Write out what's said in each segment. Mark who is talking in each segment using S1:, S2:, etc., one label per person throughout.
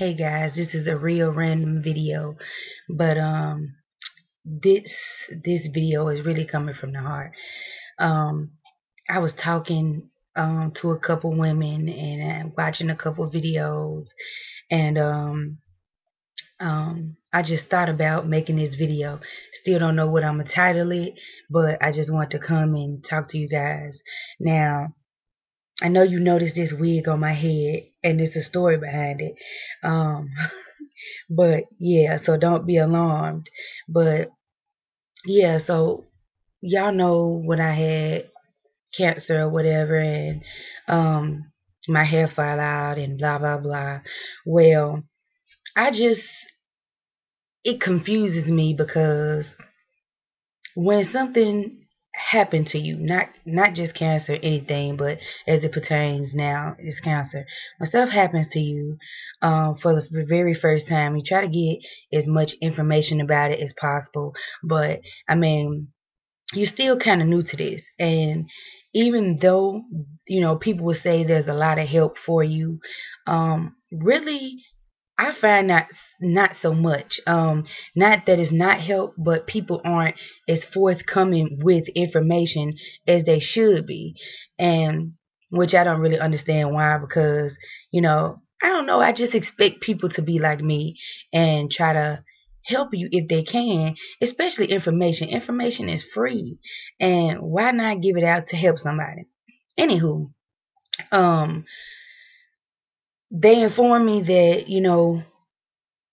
S1: Hey guys, this is a real random video, but this this video is really coming from the heart. Um I was talking to a couple women and watching a couple videos, and I just thought about making this video. Still don't know what I'm gonna title it, but I just want to come and talk to you guys. Now, I know you noticed this wig on my head, and there's a story behind it. Um, But yeah, so don't be alarmed. But yeah, so y'all know when I had cancer or whatever, and um my hair fell out and blah blah blah. Well, I just it confuses me because when something happened to you, not just cancer, anything, but as it pertains now, it's cancer. When stuff happens to you, for the very first time, you try to get as much information about it as possible. But I mean, you're still kind of new to this, and even though people would say there's a lot of help for you, really I find that not so much. Not that it's not help, but people aren't as forthcoming with information as they should be, and which I don't really understand why. Because I don't know. I just expect people to be like me and try to help you if they can, especially information. Information is free, and why not give it out to help somebody? Anywho, um, they informed me that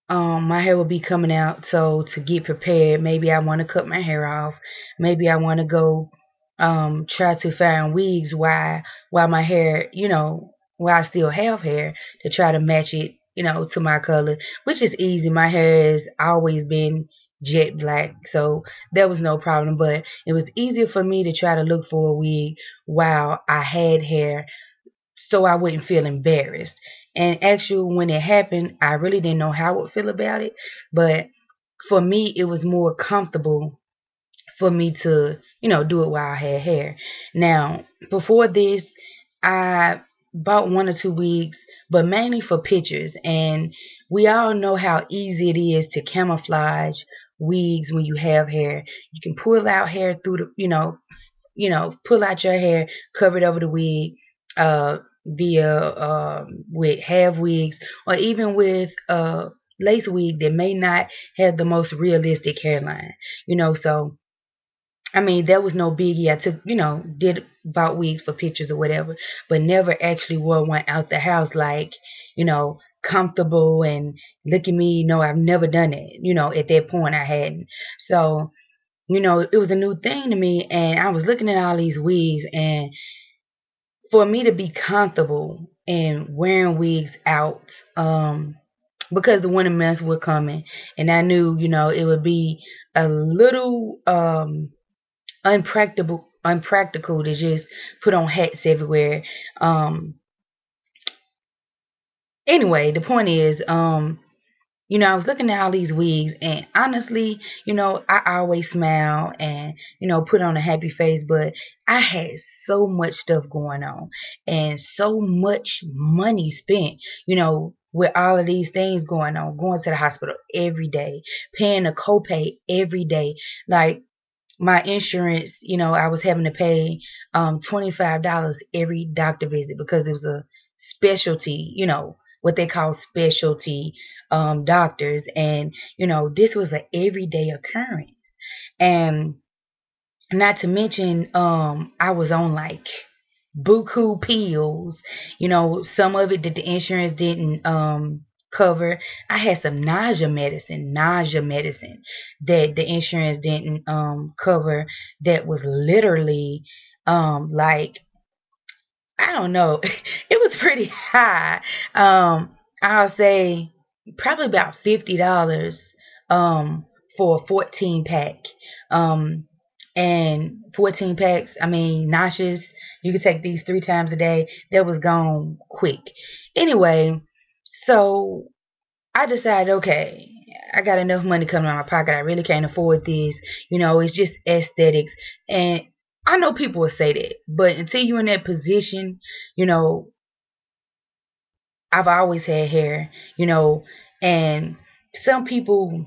S1: my hair will be coming out. So to get prepared, maybe I want to cut my hair off. Maybe I want to go try to find wigs while my hair, while I still have hair, to try to match it, to my color, which is easy. My hair has always been jet black, so there was no problem. But it was easier for me to try to look for a wig while I had hair, so I wouldn't feel embarrassed. And actually, when it happened, I really didn't know how I would feel about it. But for me, it was more comfortable for me to, do it while I had hair. Now, before this, I bought one or two wigs, but mainly for pictures. And we all know how easy it is to camouflage wigs when you have hair. You can pull out hair through the, pull out your hair, cover it over the wig, via with half wigs, or even with lace wig that may not have the most realistic hairline. So I mean, that was no biggie. I took, did bought wigs for pictures or whatever, but never actually wore one out the house, like, comfortable and look at me. No, I've never done it. At that point I hadn't. So it was a new thing to me, and I was looking at all these wigs, and for me to be comfortable in wearing wigs out, because the winter months were coming, and I knew, it would be a little unpractical to just put on hats everywhere. Um, anyway, the point is, I was looking at all these wigs, and honestly, I always smile and, put on a happy face, but I had so much stuff going on and so much money spent, with all of these things going on, going to the hospital every day, paying a copay every day. Like, my insurance, I was having to pay $25 every doctor visit because it was a specialty, what they call specialty doctors, and this was an everyday occurrence, and not to mention I was on like buku pills, some of it that the insurance didn't cover. I had some nausea medicine that the insurance didn't cover, that was literally like, I don't know, it was pretty high. I'll say probably about $50 um for a 14 pack. Um and 14 packs, I mean, nauseous. You could take these 3 times a day. That was gone quick. Anyway, so I decided, okay, I got enough money coming out of my pocket. I really can't afford this. It's just aesthetics. And I know people will say that, but until you're in that position, you know, I've always had hair, and some people,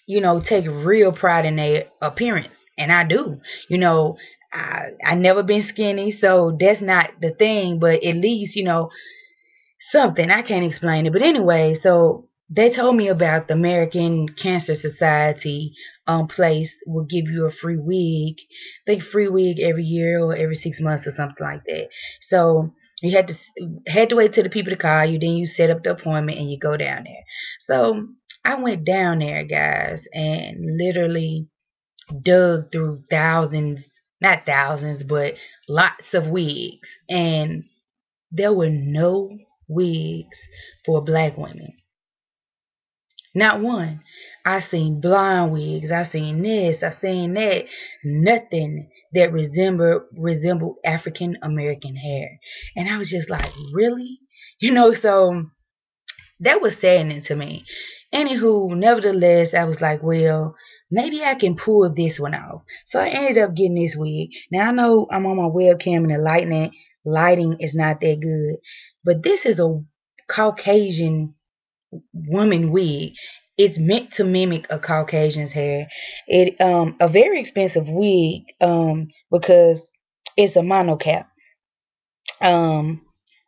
S1: take real pride in their appearance, and I do. You know, I never been skinny, so that's not the thing. But at least, something I can't explain it. But anyway, so they told me about the American Cancer Society place will give you a free wig. I think free wig every year or every 6 months or something like that. So you had to wait till the people to call you, then you set up the appointment and you go down there. So I went down there, guys, and literally dug through thousands, not thousands, but lots of wigs, and there were no wigs for black women. Not one. I seen blonde wigs. I seen this. I seen that. Nothing that resembled African American hair. And I was just like, really? So that was saddening to me. Anywho, nevertheless, I was like, well, maybe I can pull this one off. So I ended up getting this wig. Now I know I'm on my webcam and the lighting is not that good, but this is a Caucasian woman wig. It's meant to mimic a Caucasian's hair. It a very expensive wig because it's a monocap. Um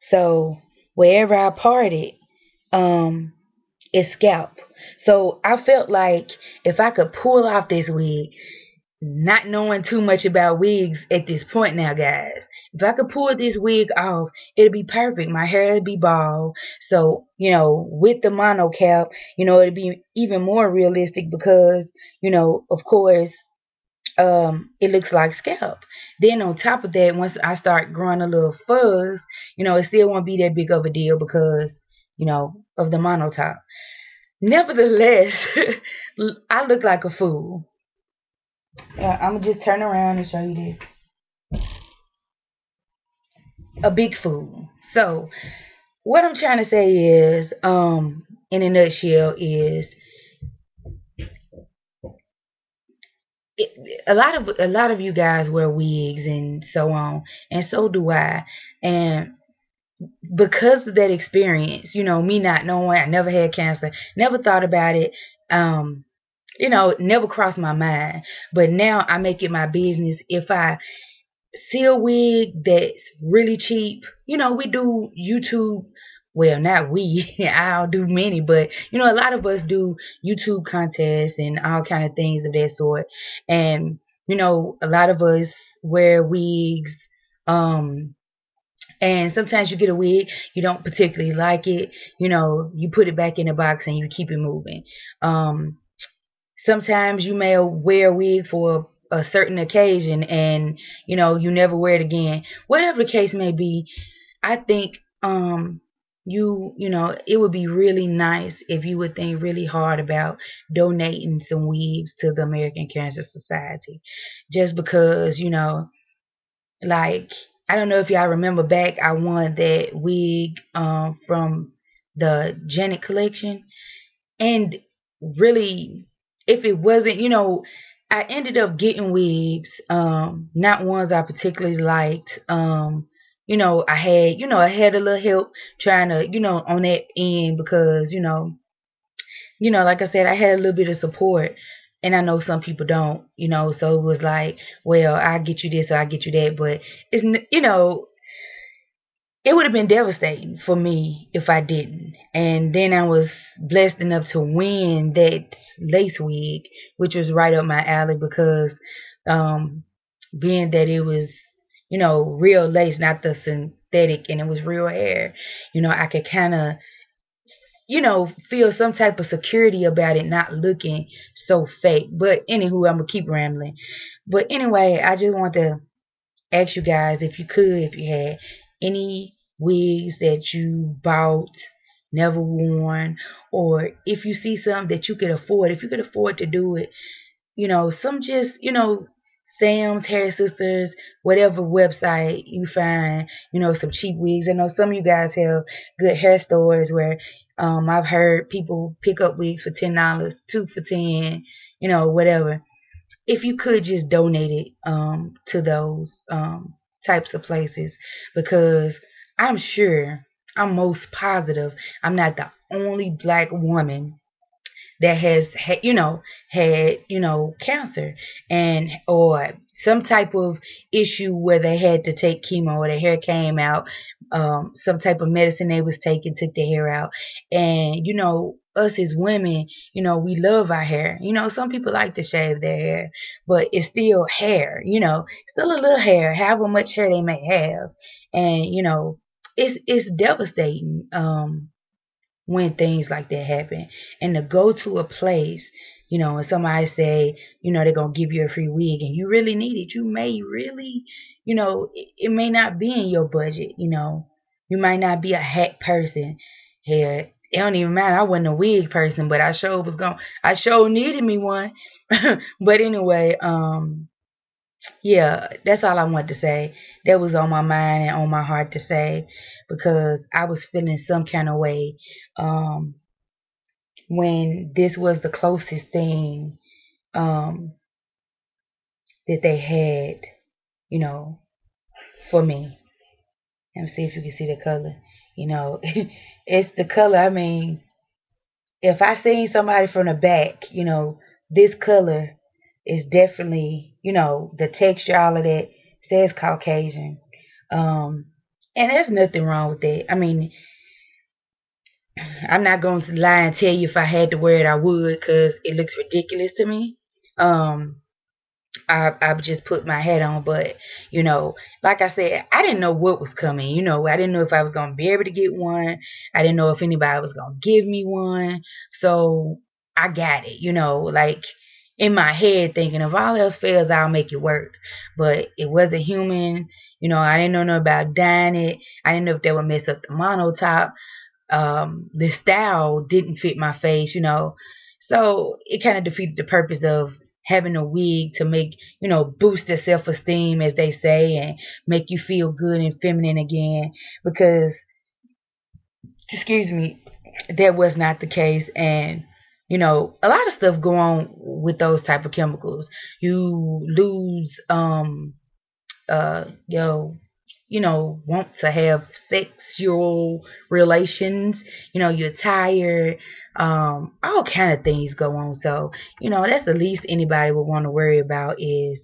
S1: so wherever I part it, um is scalp. So I felt like if I could pull off this wig, not knowing too much about wigs at this point now, guys, if I could pull this wig off, it'd be perfect. My hair would be bald. So, with the mono cap, it'd be even more realistic because, of course, it looks like scalp. Then on top of that, once I start growing a little fuzz, it still won't be that big of a deal because, of the mono top. Nevertheless, I look like a fool. I'm gonna just turn around and show you this. A big fool. So, what I'm trying to say is, in a nutshell, is a lot of you guys wear wigs and so on, and so do I. And because of that experience, me not knowing, I never had cancer, never thought about it. Um, never crossed my mind. But now I make it my business. If I see a wig that's really cheap, we do YouTube. Well, not we. I'll do many, but a lot of us do YouTube contests and all kind of things of that sort. And a lot of us wear wigs. Um, and sometimes you get a wig, you don't particularly like it. You put it back in the box and you keep it moving. Um, Sometimes you may wear a wig for a certain occasion and you never wear it again. Whatever the case may be, I think it would be really nice if you would think really hard about donating some wigs to the American Cancer Society. Just because, like, I don't know if y'all remember back, I won that wig from the Janet collection. And really, if it wasn't, I ended up getting wigs, not ones I particularly liked. I had a little help trying to, on that end because, like I said, I had a little bit of support. And I know some people don't, so it was like, well, I get you this or I get you that, but it would have been devastating for me if I didn't. And then I was blessed enough to win that lace wig, which was right up my alley because um, being that it was, real lace, not the synthetic, and it was real hair, I could kind of, feel some type of security about it not looking so fake. But anywho, I'm going to keep rambling. But anyway, I just want to ask you guys if you had any wigs that you bought, never worn, or if you see something that you could afford, if you could afford to do it, some just, Sam's Hair Sisters, whatever website you find, some cheap wigs. I know some of you guys have good hair stores where I've heard people pick up wigs for $10, two for 10, whatever. If you could just donate it to those types of places, because I'm sure I'm most positive I'm not the only black woman that has had cancer and or some type of issue where they had to take chemo or their hair came out, some type of medicine they was taking took their hair out. And us as women, we love our hair. Some people like to shave their hair, but it's still hair. Still a little hair, however much hair they may have. And it's devastating when things like that happen. And to go to a place, and somebody say, they're gonna give you a free wig and you really need it, you may really, it may not be in your budget, you might not be a hat person. Here, it don't even matter. I wasn't a wig person, but I sure needed me one. But anyway, yeah, that's all I wanted to say. That was on my mind and on my heart to say because I was feeling some kind of way. Um, when this was the closest thing um, that they had, you know, for me. Let me see if you can see the color. It's the color. I mean, if I seen somebody from the back, this color is definitely, the texture, all of that says Caucasian. Um, and there's nothing wrong with that. I mean, I'm not going to lie and tell you if I had to wear it, I would, because it looks ridiculous to me. Um, I just put my hat on, but like I said, I didn't know what was coming. I didn't know if I was gonna be able to get one. I didn't know if anybody was gonna give me one. So I got it. Like in my head, thinking if all else fails, I'll make it work. But it wasn't human. I didn't know nothing about dyeing it. I didn't know if they would mess up the monotop. The style didn't fit my face, so it kind of defeated the purpose of having a wig to make, boost their self-esteem, as they say, and make you feel good and feminine again. Because, excuse me, that was not the case. And a lot of stuff go on with those type of chemicals. You lose yo want to have sexual relations, you're tired, all kind of things go on. So that's the least anybody would want to worry about is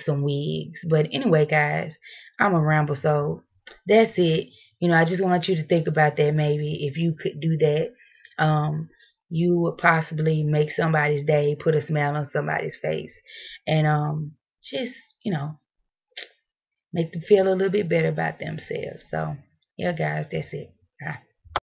S1: some wigs. But anyway, guys, I'm a ramble, so that's it. I just want you to think about that. Maybe if you could do that, you would possibly make somebody's day, put a smile on somebody's face, and just you know make them feel a little bit better about themselves. So, yeah, guys, that's it. Bye.